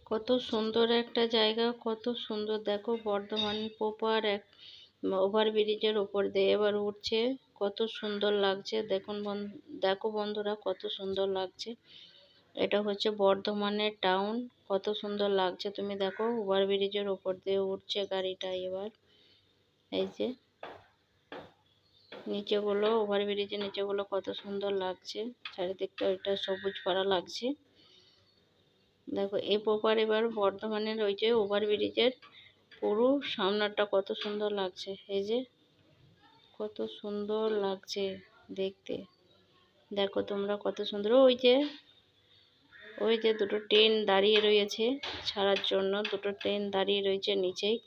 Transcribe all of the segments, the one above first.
কত সুন্দর একটা জায়গা, কত সুন্দর দেখো। বর্ধমান প্রপার এক ওভারব্রিজের ওপর দিয়ে এবার উঠছে, কত সুন্দর লাগছে। দেখো বন্ধুরা, কত সুন্দর লাগছে। এটা হচ্ছে বর্ধমানের টাউন, কত সুন্দর লাগছে। তুমি দেখো ওভারব্রিজের ওপর দিয়ে উঠছে গাড়িটা। এবার এই যে নিচেগুলো, ওভারব্রিজের নিচেগুলো কত সুন্দর লাগছে। চারিদিকটা ওইটা সবুজ পাড়া লাগছে। দেখো এই প্রপার এবার বর্ধমানের ওই যে ওভারব্রিজের পুরো সামনেটা কত সুন্দর লাগছে। এই যে কত সুন্দর লাগছে দেখতে। দেখো তোমরা কত সুন্দর। ওই যে দুটো ট্রেন দাঁড়িয়ে রয়েছে ছাড়ার জন্য, দুটো ট্রেন দাঁড়িয়ে রয়েছে নিচেই।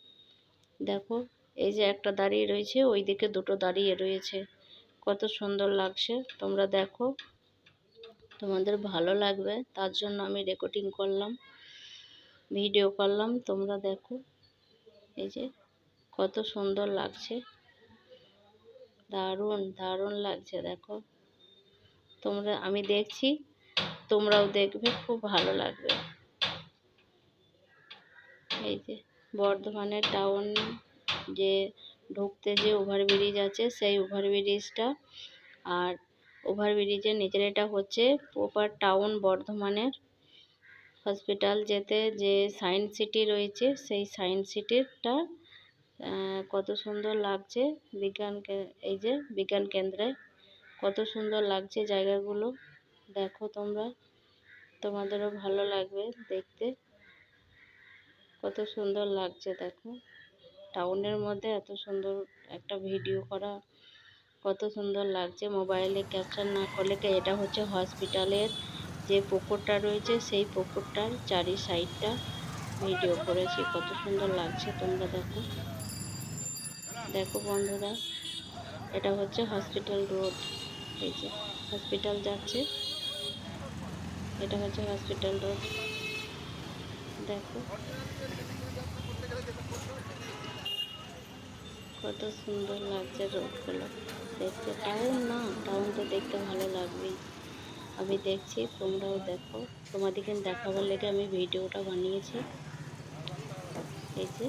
দেখো এই যে একটা দাঁড়িয়ে রয়েছে, ওই দিকে দুটো দাঁড়িয়ে রয়েছে, কত সুন্দর লাগছে। তোমরা দেখো, তোমাদের ভালো লাগবে তার জন্য আমি রেকর্ডিং করলাম, ভিডিও করলাম। তোমরা দেখো এই যে কত সুন্দর লাগছে, দারুণ দারুণ লাগছে। দেখো আমি দেখছি, তোমরাও দেখবে, খুব ভালো লাগবে। এই যে বর্ধমানের টাউন যে ঢুকতে যে ওভারব্রিজ আছে, সেই ওভারব্রিজটা। আর ওভারব্রিজের নিচের এটা হচ্ছে প্রপার টাউন বর্ধমানের। হসপিটাল যেতে যে সায়েন্স সিটি রয়েছে, সেই সায়েন্স সিটিটা কত সুন্দর লাগছে। এই যে বিজ্ঞান কেন্দ্রে কত সুন্দর লাগছে জায়গাগুলো। দেখো তোমরা, তোমাদেরও ভালো লাগবে দেখতে, কত সুন্দর লাগছে। দেখো টাউনের মধ্যে এত সুন্দর একটা ভিডিও করা, কত সুন্দর লাগছে। মোবাইলে ক্যাপচার না করলে। এটা হচ্ছে হসপিটালের যে পুকুরটা রয়েছে, সেই পুকুরটার চারি সাইডটা ভিডিও করেছি, কত সুন্দর লাগছে। তোমরা দেখো, দেখো বন্ধুরা, এটা হচ্ছে হসপিটাল রোড। এই যে হসপিটাল যাচ্ছে, এটা হচ্ছে হসপিটাল রোড। দেখো কত সুন্দর লাগছে রোডগুলো দেখতে। টাউন না, টাউন তো দেখতে ভালো লাগবেই। আমি দেখছি, তোমরাও দেখো। তোমাদেরকে দেখাবার লেগে আমি ভিডিওটা বানিয়েছি। এই যে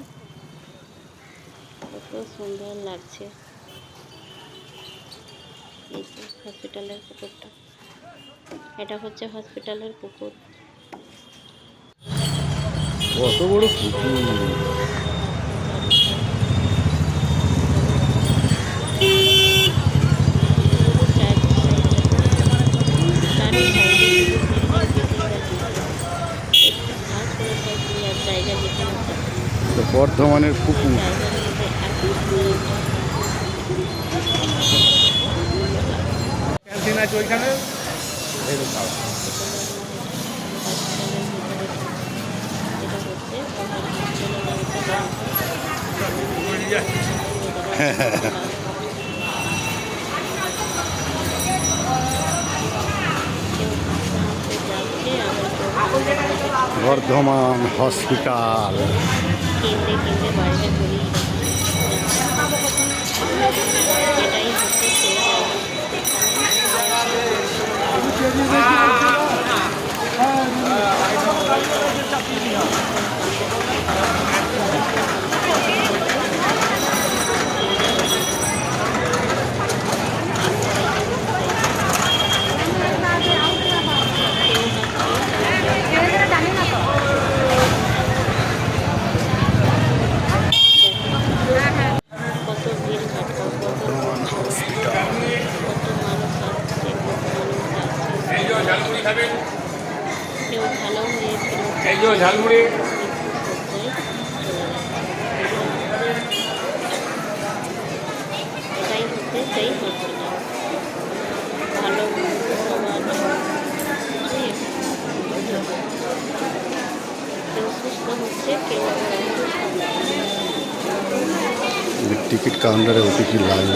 কত সুন্দর লাগছে। এই যে হসপিটালের পুকুরটা, এটা হচ্ছে হসপিটালের পুকুর। কত বড় পুকুর! বর্ধমানের পুকুর। ক্যান্টিন আছে ওইখানে। বর্ধমান হসপিটাল। কেউ ভালো হয়ে ঝালমুড়ি। এটাই হচ্ছে সেই হসপিটাল। ভালো কেউ সুস্থ হচ্ছে, কেউ টিকিট কাউন্টারে ওটি কি লাইন।